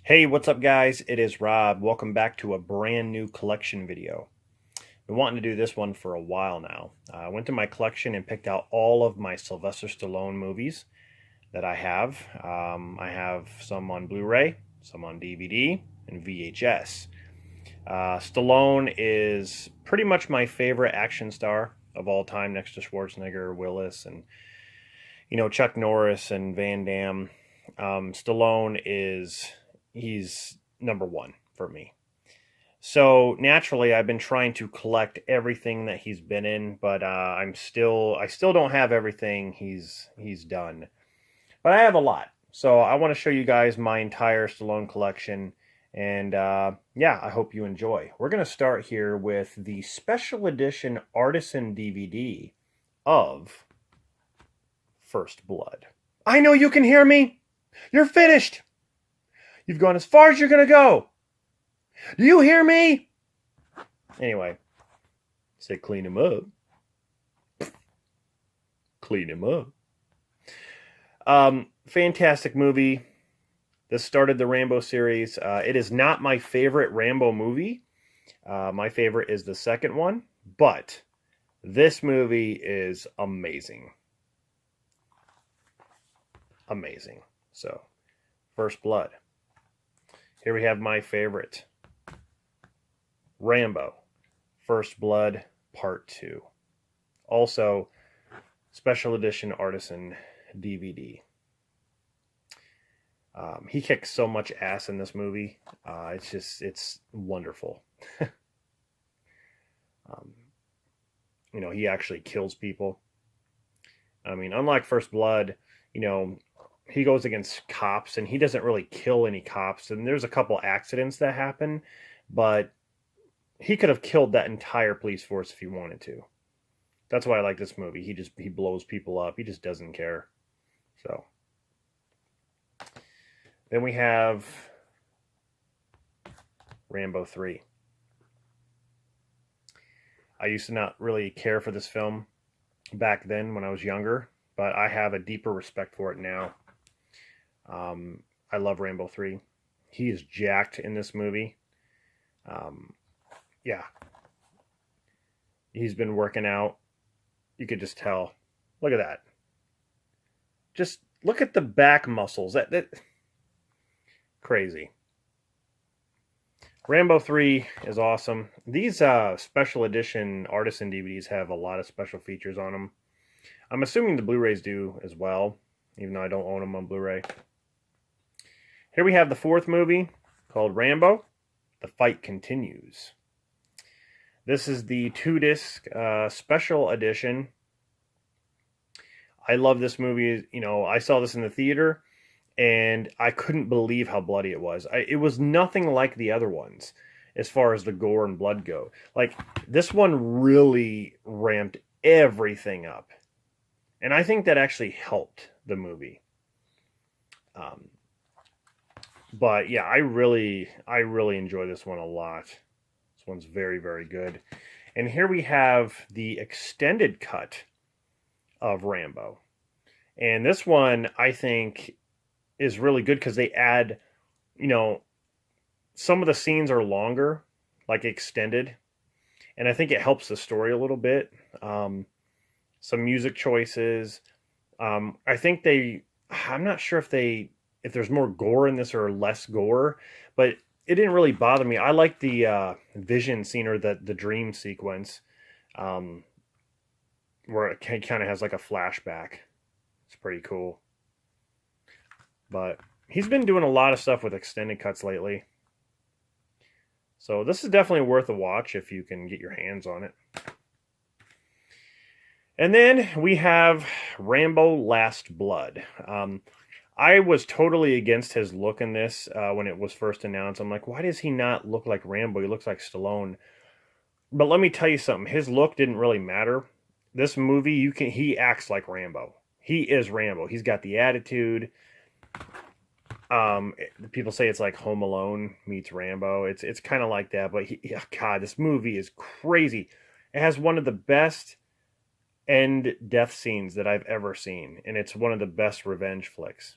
Hey, what's up guys? It is Rob. Welcome back to a brand new collection video. Been wanting to do this one for a while now. I went to my collection and picked out all of my Sylvester Stallone movies that I have. I have some on Blu-ray, some on DVD, and VHS. Stallone is pretty much my favorite action star of all time, next to Schwarzenegger, Willis, and Chuck Norris and Van Damme. Stallone he's number one for me. So naturally, I've been trying to collect everything that he's been in, but I still don't have everything he's done. But I have a lot, so I want to show you guys my entire Stallone collection, and yeah, I hope you enjoy. We're gonna start here with the special edition artisan DVD of First Blood. I know you can hear me. You're finished. You've gone as far as you're going to go. Do you hear me? Anyway, say clean him up. Clean him up. Fantastic movie. This started the Rambo series. It is not my favorite Rambo movie. My favorite is the second one, but this movie is amazing. Amazing. So, First Blood. Here we have my favorite. Rambo. First Blood Part 2. Also, special edition artisan DVD. He kicks so much ass in this movie. It's wonderful. He actually kills people. I mean, unlike First Blood, he goes against cops and he doesn't really kill any cops. And there's a couple accidents that happen, but he could have killed that entire police force if he wanted to. That's why I like this movie. He blows people up. He just doesn't care. So then we have Rambo 3. I used to not really care for this film back then when I was younger, but I have a deeper respect for it now. I love Rambo 3. He is jacked in this movie. Yeah. He's been working out. You could just tell. Look at that. Just look at the back muscles. That crazy. Rambo 3 is awesome. These special edition artisan DVDs have a lot of special features on them. I'm assuming the Blu-rays do as well, even though I don't own them on Blu-ray. Here we have the fourth movie called Rambo, The Fight Continues. This is the 2-disc special edition. I love this movie. I saw this in the theater, and I couldn't believe how bloody it was. It was nothing like the other ones as far as the gore and blood go. Like, this one really ramped everything up. And I think that actually helped the movie. But yeah, I really enjoy this one a lot. This one's very, very good. And here we have the extended cut of Rambo. And this one, I think, is really good because they add, some of the scenes are longer, like extended. And I think it helps the story a little bit. Some music choices. I think I'm not sure if there's more gore in this or less gore, but it didn't really bother me. I like the vision scene, or the dream sequence, where it kind of has like a flashback. It's pretty cool. But he's been doing a lot of stuff with extended cuts lately. So this is definitely worth a watch if you can get your hands on it. And then we have Rambo Last Blood. I was totally against his look in this when it was first announced. I'm like, why does he not look like Rambo? He looks like Stallone. But let me tell you something. His look didn't really matter. This movie, he acts like Rambo. He is Rambo. He's got the attitude. People say it's like Home Alone meets Rambo. It's kind of like that. But God, this movie is crazy. It has one of the best end death scenes that I've ever seen, and it's one of the best revenge flicks.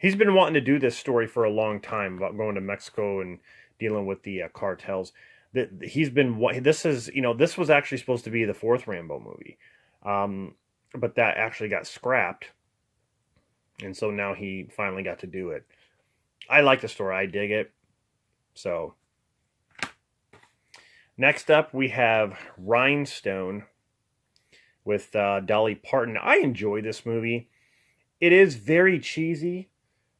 He's been wanting to do this story for a long time about going to Mexico and dealing with the cartels. That he's been. This is, this was actually supposed to be the fourth Rambo movie, but that actually got scrapped, and so now he finally got to do it. I like the story. I dig it. So next up, we have Rhinestone with Dolly Parton. I enjoy this movie. It is very cheesy.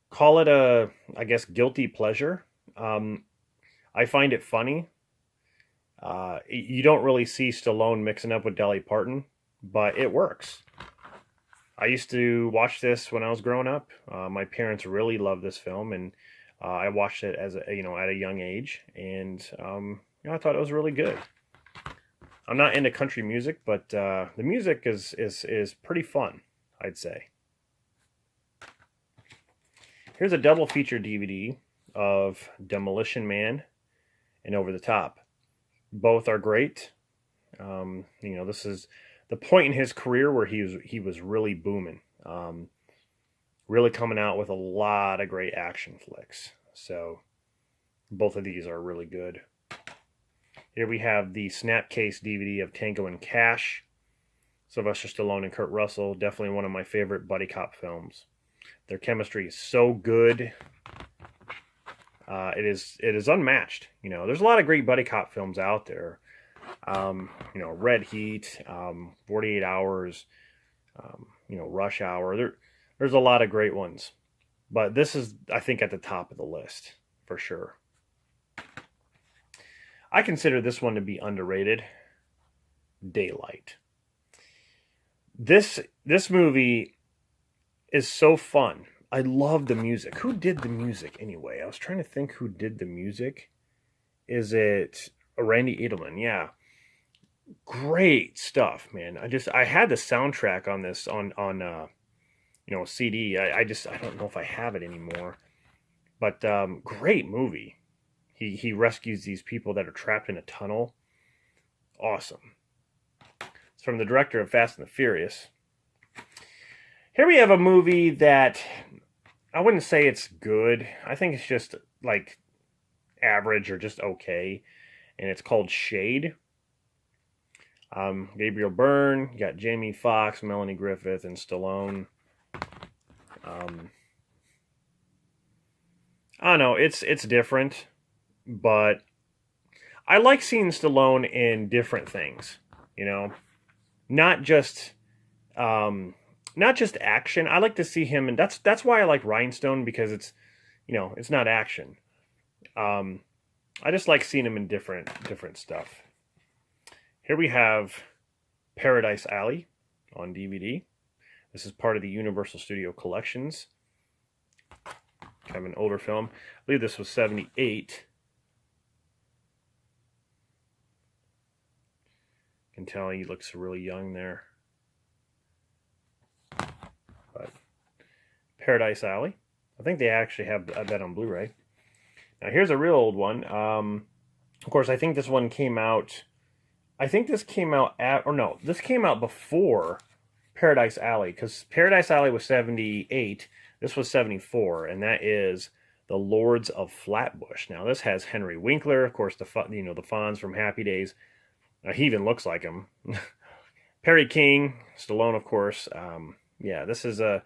Call it a, I guess, guilty pleasure. I find it funny. You don't really see Stallone mixing up with Dolly Parton, but it works. I used to watch this when I was growing up. My parents really loved this film, and I watched it as at a young age, and I thought it was really good. I'm not into country music, but the music is pretty fun, I'd say. Here's a double feature DVD of Demolition Man and Over the Top. Both are great. This is the point in his career where he was really booming, really coming out with a lot of great action flicks. So both of these are really good. Here we have the Snapcase DVD of Tango and Cash. Sylvester Stallone and Kurt Russell, definitely one of my favorite buddy cop films. Their chemistry is so good. It is unmatched. There's a lot of great buddy cop films out there. Red Heat, 48 Hours, Rush Hour. There's a lot of great ones. But this is, I think, at the top of the list, for sure. I consider this one to be underrated. Daylight. This movie is so fun. I love the music. Who did the music anyway? I was trying to think who did the music. Is it Randy Edelman? Yeah. Great stuff, man. I had the soundtrack on this on CD. I don't know if I have it anymore. But great movie. He rescues these people that are trapped in a tunnel. Awesome. It's from the director of Fast and the Furious. Here we have a movie that I wouldn't say it's good. I think it's just like average or just okay. And it's called Shade. Gabriel Byrne, you got Jamie Foxx, Melanie Griffith, and Stallone. I don't know, it's different, but I like seeing Stallone in different things, not just action. I like to see him, and that's why I like Rhinestone, because it's not action. I just like seeing him in different stuff. Here we have Paradise Alley on DVD. This is part of the Universal Studio Collections. Kind of an older film. I believe this was 78. You can tell he looks really young there. But Paradise Alley. I think they actually have that on Blu-ray. Now here's a real old one. Of course, I think this one came out... this came out before Paradise Alley, because Paradise Alley was 78, this was 74, and that is The Lords of Flatbush. Now, this has Henry Winkler, of course, the Fonz from Happy Days. He even looks like him. Perry King, Stallone, of course. Yeah, this is an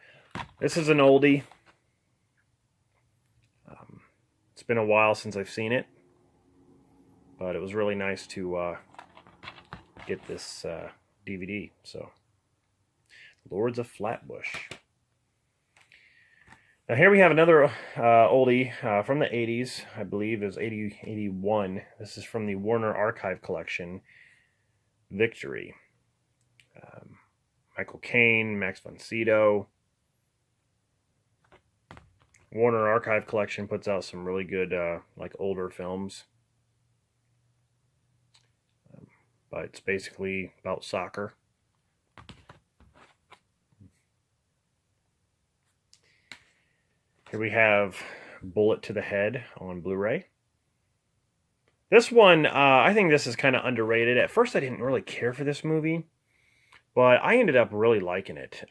oldie. It's been a while since I've seen it, but it was really nice to get this DVD. So, Lords of Flatbush. Now here we have another oldie from the 80s. I believe it was 81. This is from the Warner Archive Collection, Victory. Michael Caine, Max von Sydow. Warner Archive Collection puts out some really good older films. But it's basically about soccer. Here we have Bullet to the Head on Blu-ray. This one, I think this is kind of underrated. At first, I didn't really care for this movie, but I ended up really liking it.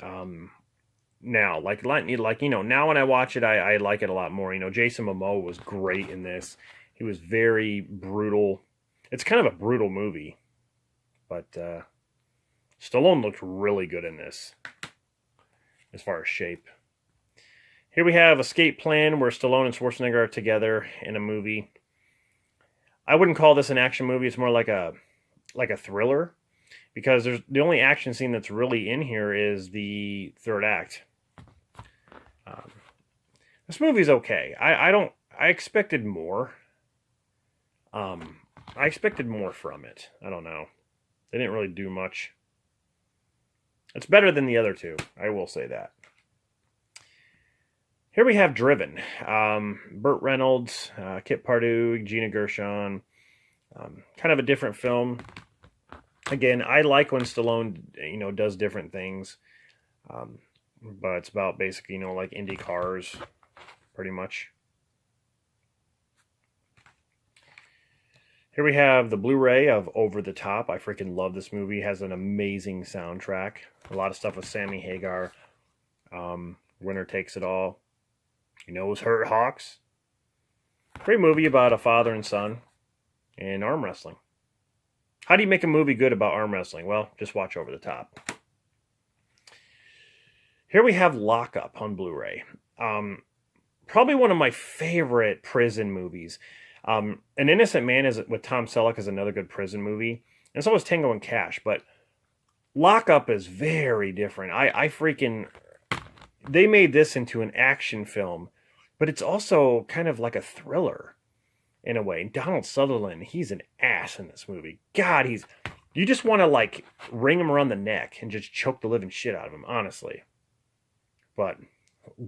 now. Now when I watch it, I like it a lot more. Jason Momoa was great in this. He was very brutal. It's kind of a brutal movie, but Stallone looked really good in this as far as shape. Here we have Escape Plan, where Stallone and Schwarzenegger are together in a movie. I wouldn't call this an action movie. It's more like a thriller, because the only action scene that's really in here is the third act. This movie's okay. I expected more. I expected more from it. I don't know. They didn't really do much. It's better than the other two. I will say that. Here we have Driven. Burt Reynolds, Kit Pardue, Gina Gershon. Kind of a different film. Again, I like when Stallone, does different things. But it's about basically, like Indy cars, pretty much. Here we have the Blu-ray of Over the Top. I freaking love this movie. It has an amazing soundtrack. A lot of stuff with Sammy Hagar. Winner Takes It All. Hurt Hawks. Great movie about a father and son and arm wrestling. How do you make a movie good about arm wrestling? Well, just watch Over the Top. Here we have Lock Up on Blu-ray. Probably one of my favorite prison movies. An Innocent Man with Tom Selleck is another good prison movie. And so is Tango and Cash. But Lock Up is very different. They made this into an action film. But it's also kind of like a thriller in a way. Donald Sutherland, he's an ass in this movie. God, you just want to wring him around the neck and just choke the living shit out of him, honestly. But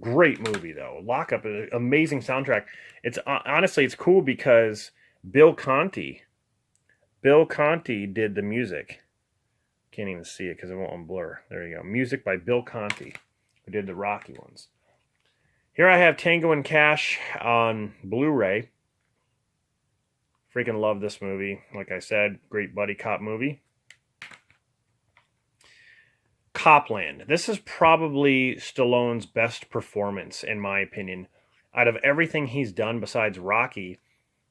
great movie though. Lock Up, amazing soundtrack. It's honestly, it's cool because Bill Conti did the music. Can't even see it because it won't on blur. There you go. Music by Bill Conti, who did the Rocky ones. Here I have Tango and Cash on Blu-ray. Freaking love this movie. Like I said, great buddy cop movie. Copland. This is probably Stallone's best performance, in my opinion. Out of everything he's done besides Rocky,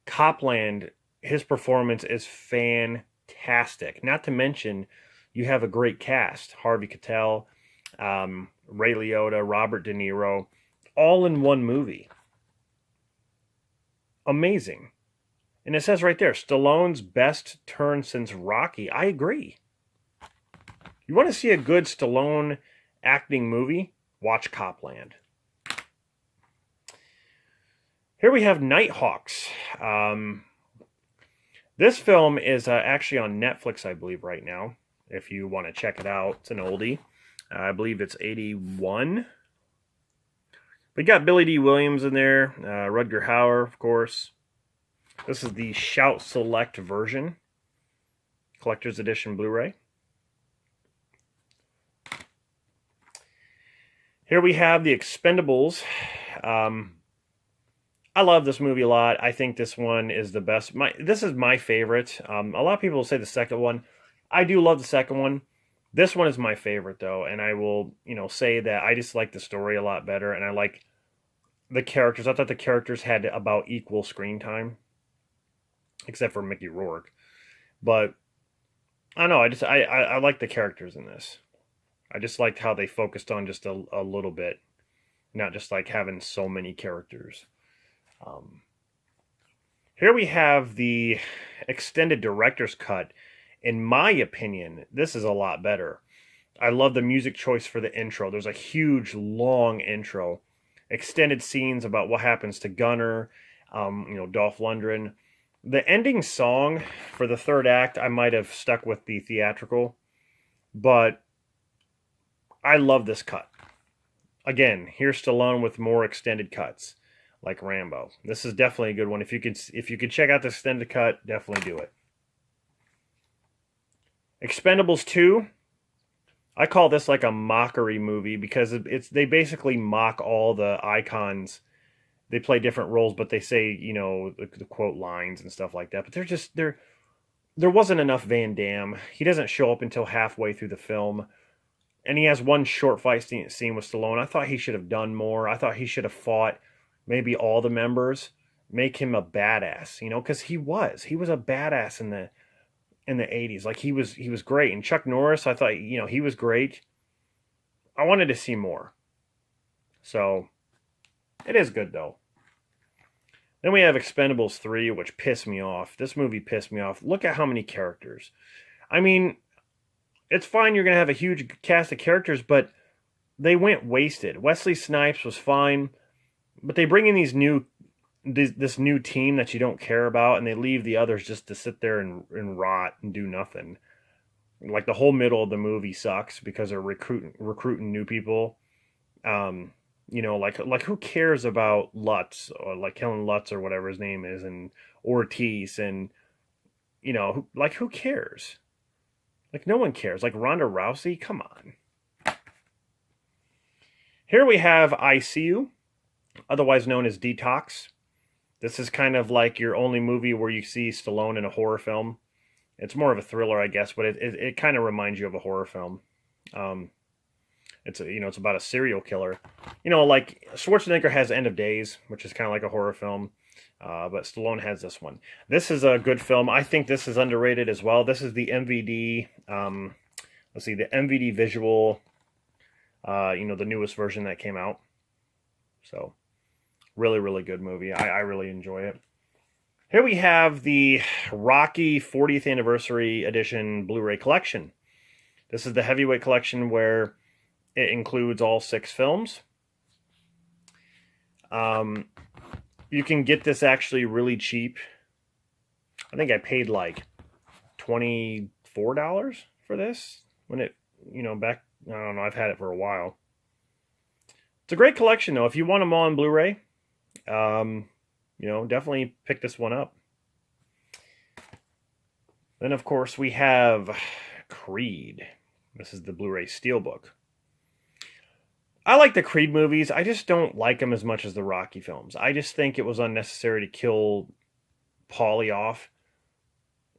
Copland, his performance is fantastic. Not to mention, you have a great cast. Harvey Keitel, Ray Liotta, Robert De Niro, all in one movie. Amazing. And it says right there, Stallone's best turn since Rocky. I agree. You want to see a good Stallone acting movie? Watch Copland. Here we have Nighthawks. This film is actually on Netflix, I believe, right now. If you want to check it out. It's an oldie. I believe it's 81. We got Billy D. Williams in there. Rutger Hauer, of course. This is the Shout Select version. Collector's Edition Blu-ray. Here we have The Expendables. I love this movie a lot. I think this one is the best. This is my favorite. A lot of people will say the second one. I do love the second one. This one is my favorite, though, and I will, say that I just like the story a lot better, and I like the characters. I thought the characters had about equal screen time, except for Mickey Rourke. But I don't know. I like the characters in this. I just liked how they focused on just a little bit, not just having so many characters. Here we have the extended director's cut. In my opinion, this is a lot better. I love the music choice for the intro. There's a huge, long intro. Extended scenes about what happens to Gunner, Dolph Lundgren. The ending song for the third act, I might have stuck with the theatrical, but I love this cut. Again, here's Stallone with more extended cuts, like Rambo. This is definitely a good one. If you could check out the extended cut, definitely do it. Expendables 2. I call this like a mockery movie because they basically mock all the icons. They play different roles, but they say, the quote lines and stuff like that. But there wasn't enough Van Damme. He doesn't show up until halfway through the film. and he has one short fight scene with Stallone. I thought he should have done more. I thought he should have fought maybe all the members, make him a badass, you know, because he was a badass in the 80s. Like he was great. And Chuck Norris, I thought, you know, he was great. I wanted to see more. So it is good though. Then we have Expendables 3, which pissed me off. This movie pissed me off. Look at how many characters. I mean, it's fine you're going to have a huge cast of characters, but they went wasted. Wesley Snipes was fine, but they bring in this new team that you don't care about, and they leave the others just to sit there and rot and do nothing. Like the whole middle of the movie sucks because they're recruiting new people. You know, like who cares about Lutz, or like Helen Lutz or whatever his name is, and Ortiz, and you know, like who cares? Like no one cares. Like Ronda Rousey, come on. Here we have ICU, otherwise known as Detox. This is kind of like your only movie where you see Stallone in a horror film. It's more of a thriller, I guess, but it kind of reminds you of a horror film. It's about a serial killer. You know, like Schwarzenegger has End of Days, which is kind of like a horror film. But Stallone has this one. This is a good film. I think this is underrated as well. This is the MVD, the MVD visual, the newest version that came out. So, really, really good movie. I really enjoy it. Here we have the Rocky 40th Anniversary Edition Blu-ray collection. This is the heavyweight collection where it includes all 6 films. You can get this actually really cheap. I think I paid like $24 for this when it, back, I don't know, I've had it for a while. It's a great collection though. If you want them all on Blu-ray, definitely pick this one up. Then of course we have Creed. This is the Blu-ray Steelbook. I like the Creed movies. I just don't like them as much as the Rocky films. I just think it was unnecessary to kill Paulie off.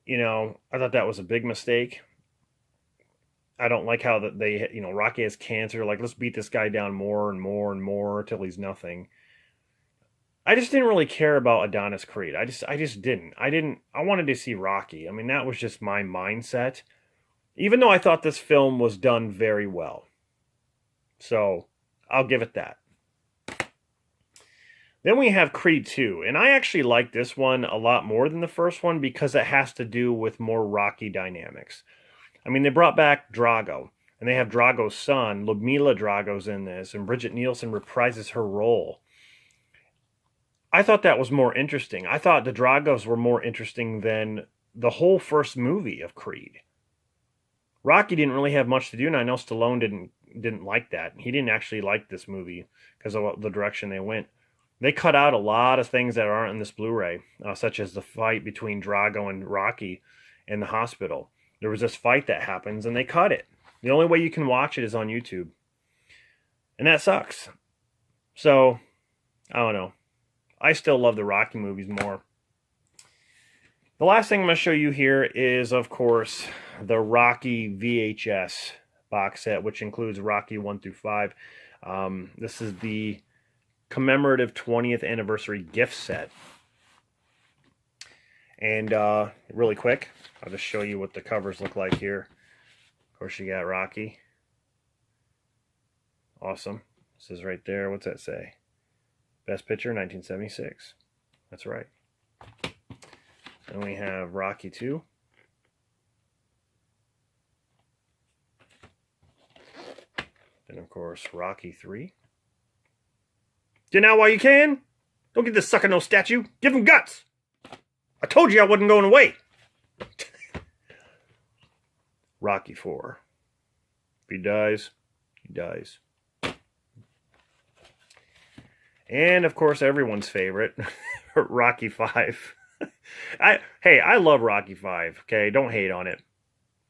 I thought that was a big mistake. I don't like how that they, Rocky has cancer. Like, let's beat this guy down more and more and more until he's nothing. I just didn't really care about Adonis Creed. I just didn't. I wanted to see Rocky. I mean, that was just my mindset. Even though I thought this film was done very well. So, I'll give it that. Then we have Creed 2. And I actually like this one a lot more than the first one because it has to do with more Rocky dynamics. I mean, they brought back Drago. And they have Drago's son, Ludmila Drago's in this. And Bridget Nielsen reprises her role. I thought that was more interesting. I thought the Dragos were more interesting than the whole first movie of Creed. Rocky didn't really have much to do, and I know Stallone didn't like that. He didn't actually like this movie because of the direction they went. They cut out a lot of things that aren't in this Blu-ray, such as the fight between Drago and Rocky in the hospital. There was this fight that happens, and they cut it. The only way you can watch it is on YouTube. And that sucks. So, I don't know. I still love the Rocky movies more. The last thing I'm going to show you here is, of course, the Rocky VHS box set, which includes Rocky 1 through 5. This is the commemorative 20th anniversary gift set. And really quick, I'll just show you what the covers look like here. Of course, you got Rocky. Awesome. This is right there. What's that say? Best Picture, 1976. That's right. Then we have Rocky 2. Then, of course, Rocky 3. Get out while you can. Don't get this sucker no statue. Give him guts. I told you I wasn't going away. Rocky 4. If he dies, he dies. And, of course, everyone's favorite, Rocky 5. I love Rocky 5, okay? Don't hate on it.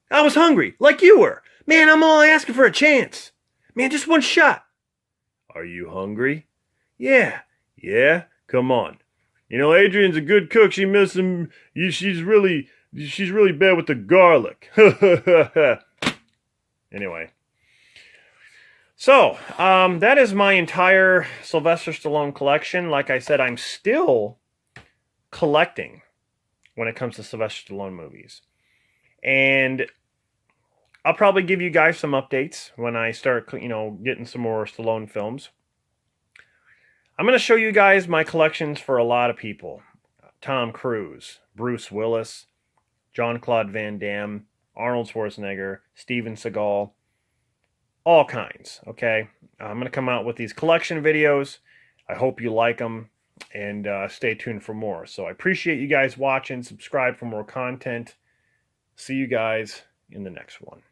I was hungry, like you were. Man, I'm only asking for a chance. Man, just one shot. Are you hungry? Yeah. Yeah? Come on. Adrian's a good cook. She's really bad with the garlic. Anyway. So, that is my entire Sylvester Stallone collection. Like I said, I'm still collecting when it comes to Sylvester Stallone movies. And I'll probably give you guys some updates when I start, getting some more Stallone films. I'm going to show you guys my collections for a lot of people. Tom Cruise, Bruce Willis, Jean-Claude Van Damme, Arnold Schwarzenegger, Steven Seagal, all kinds, okay? I'm going to come out with these collection videos. I hope you like them, and stay tuned for more. So I appreciate you guys watching. Subscribe for more content. See you guys in the next one.